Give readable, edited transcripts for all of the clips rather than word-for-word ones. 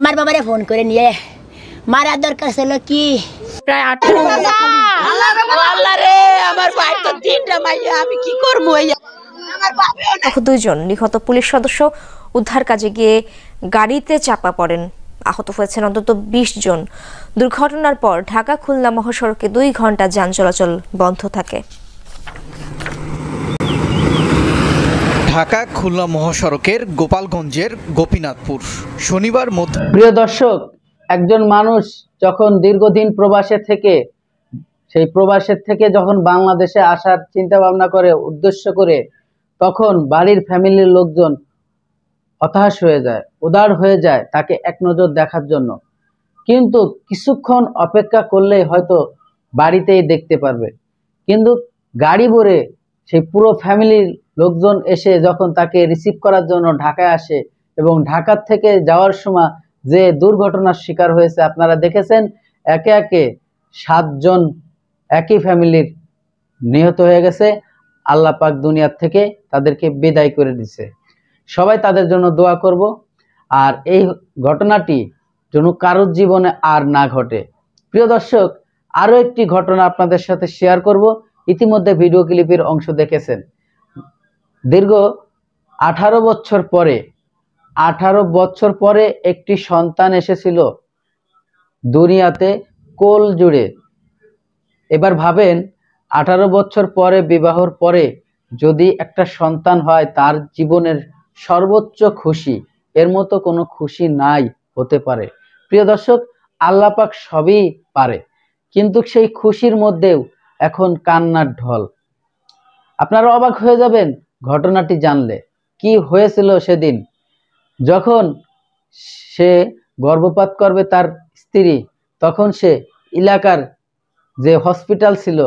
আমার বাবারে ফোন করে নিয়ে মারার দরকার ছিল কি প্রায় 18 রে আমার ভাই তো 3টা মাইয়া আমি কি করব আমার বাবা দুইজন নিহত পুলিশ সদস্য উদ্ধার কাজে গিয়ে গাড়িতে চাপা পড়েন। আহত হয়েছেন অন্তত 20 জন। দুর্ঘটনার পর ঢাকা খুলনা মহাসড়কে 2 ঘন্টা যান চলাচল বন্ধ থাকে। ঢাকা খুলনা মহাসড়কের গোপালগঞ্জের গোপীনাথপুর শনিবার মধ্যে। প্রিয় দর্শক, একজন মানুষ যখন দীর্ঘদিন প্রবাসে থেকে সেই প্রবাসের থেকে যখন বাংলাদেশে আসার চিন্তা ভাবনা করে উদ্দেশ্য করে, তখন বাড়ির ফ্যামিলির লোকজন হতাশ হয়ে যায়, উদার হয়ে যায় তাকে এক নজর দেখার জন্য। কিন্তু কিছুক্ষণ অপেক্ষা করলেই হয়তো বাড়িতেই দেখতে পারবে। কিন্তু গাড়ি ভরে সেই পুরো ফ্যামিলির লোকজন এসে যখন তাকে রিসিভ করার জন্য ঢাকায় আসে এবং ঢাকা থেকে যাওয়ার সময় যে দুর্ঘটনার শিকার হয়েছে আপনারা দেখেছেন, একে একে 7 জন একই ফ্যামিলির নিহত হয়ে গেছে। আল্লাহ পাক দুনিয়ার থেকে তাদেরকে বিদায় করে দিছে। সবাই তাদের জন্য দোয়া করব। আর এই ঘটনাটি যেন কারোর জীবনে আর না ঘটে। প্রিয় দর্শক, আরও একটি ঘটনা আপনাদের সাথে শেয়ার করব। ইতিমধ্যে ভিডিও ক্লিপের অংশ দেখেছেন। দীর্ঘ 18 বছর পরে একটি সন্তান এসেছিল দুনিয়াতে কোল জুড়ে। এবার ভাবেন, 18 বছর পরে বিবাহর পরে যদি একটা সন্তান হয়, তার জীবনের সর্বোচ্চ খুশি, এর মতো কোনো খুশি নাই হতে পারে। প্রিয় দর্শক, আল্লাহ পাক সবই পারে, কিন্তু সেই খুশির মধ্যেও এখন কান্নার ঢল। আপনারা অবাক হয়ে যাবেন ঘটনাটি জানলে। কি হয়েছিল সেদিন যখন সে গর্ভপাত করবে তার স্ত্রী, তখন সে এলাকার যে হসপিটাল ছিল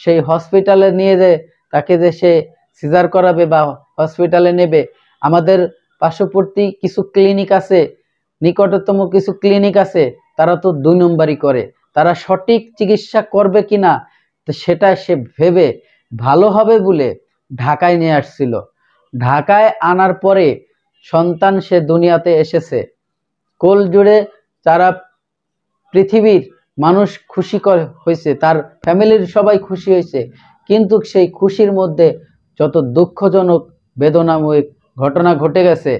সেই হসপিটালে নিয়ে যে তাকে যে সে সিজার করাবে বা হসপিটালে নেবে, আমাদের পার্শ্ববর্তী কিছু ক্লিনিক আছে, নিকটতম কিছু ক্লিনিক আছে, তারা তো 2 নম্বরই করে। তারা সঠিক চিকিৎসা করবে কিনা সেটা সে ভেবে ভালো হবে বলে ঢাকায় নিয়ে আসছিল। ঢাকায় আনার পরে সন্তান সে দুনিয়াতে এসেছে। কোল জুড়ে তারা পৃথিবীর মানুষ খুশি হয়েছে, তার ফ্যামিলির সবাই খুশি হয়েছে। কিন্তু সেই খুশির মধ্যে যত দুঃখজনক বেদনাময় ঘটনা ঘটে গেছে।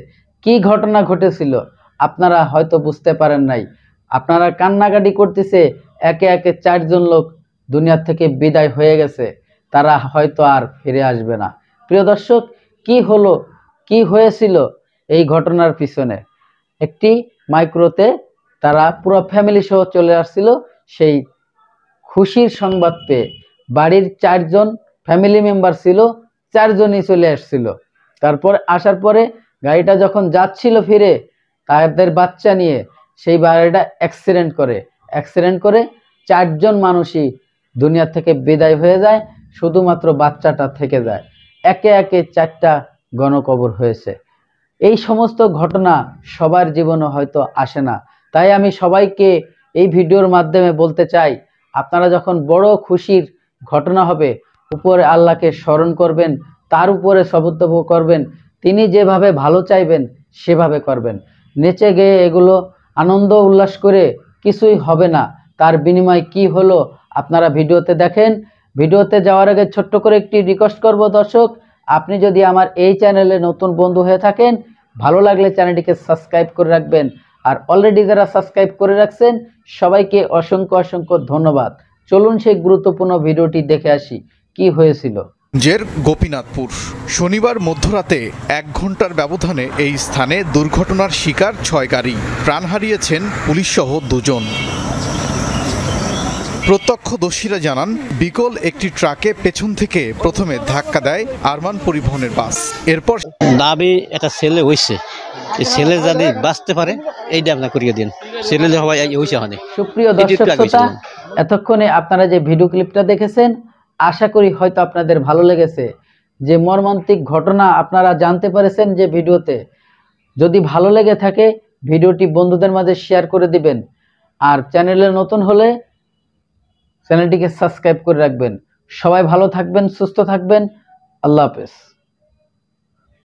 কি ঘটনা ঘটেছিল আপনারা হয়তো বুঝতে পারেন নাই। আপনারা কান্নাকাটি করতেছে, একে একে 4 জন লোক দুনিয়া থেকে বিদায় হয়ে গেছে, তারা হয়তো আর ফিরে আসবে না। প্রিয় দর্শক, কি হলো, কি হয়েছিল এই ঘটনার পিছনে? একটি মাইক্রোতে তারা পুরো ফ্যামিলি সহ চলে আসছিল সেই খুশির সংবাদ পেয়ে। বাড়ির 4 জন ফ্যামিলি মেম্বার ছিল, 4 জনই চলে আসছিল। তারপর আসার পরে গাড়িটা যখন যাচ্ছিল ফিরে তাদের বাচ্চা নিয়ে, সেই গাড়িটা অ্যাক্সিডেন্ট করে 4 জন মানুষই দুনিয়া থেকে বিদায় হয়ে যায়, শুধুমাত্র বাচ্চাটা থেকে যায়। একে একে 4টা গণকবর হয়েছে। এই সমস্ত ঘটনা সবার জীবনে হয়তো আসে না। তাই আমি সবাইকে এই ভিডিওর মাধ্যমে বলতে চাই, আপনারা যখন বড় খুশির ঘটনা হবে, উপরে আল্লাহকে স্মরণ করবেন, তার উপরে সবুত্তব করবেন, তিনি যেভাবে ভালো চাইবেন সেভাবে করবেন। নেচে গেয়ে এগুলো আনন্দ উল্লাস করে কিছুই হবে না। তার বিনিময় কি হলো আপনারা ভিডিওতে দেখেন। ভিডিওতে যাওয়ার আগে ছোট্ট করে একটি রিকোয়েস্ট করব দর্শক, আপনি যদি আমার এই চ্যানেলে নতুন বন্ধু হয়ে থাকেন, ভালো লাগলে চ্যানেলটিকে সাবস্ক্রাইব করে রাখবেন। আর অলরেডি যারা সাবস্ক্রাইব করে রাখছেন সবাইকে অসংখ্য ধন্যবাদ। চলুন সেই গুরুত্বপূর্ণ ভিডিওটি দেখে আসি কি হয়েছিল। গোপীনাথপুর শনিবার মধ্যরাতে 1 ঘন্টার ব্যবধানে এই স্থানে দুর্ঘটনার শিকার 6 গাড়ি, প্রাণ হারিয়েছেন পুলিশসহ 2 জন। প্রত্যক্ষদর্শীরা জানান, বিকল একটি ট্রাকে পেছন থেকে প্রথমে ধাক্কা দেয় আরমান পরিবহনের বাস। এরপর দাবি একটা ছেলে হয়েছে, এই ছেলে যদি বাঁচতে পারে এইটা আপনার করিয়ে দিন, ছেলে হওয়া হয়েছে। সুপ্রিয় দর্শক শ্রোতা, এতক্ষণে আপনারা যে ভিডিও ক্লিপটা দেখেছেন, আশা করি হয়তো আপনাদের ভালো লেগেছে। যে মর্মান্তিক ঘটনা আপনারা জানতে পেরেছেন যে ভিডিওতে। যদি ভালো লেগে থাকে ভিডিওটি বন্ধুদের মাঝে শেয়ার করে দিবেন। আর চ্যানেলে নতুন হলে চ্যানেলটিকে সাবস্ক্রাইব করে রাখবেন। সবাই ভালো থাকবেন, সুস্থ থাকবেন। আল্লাহ হাফেজ।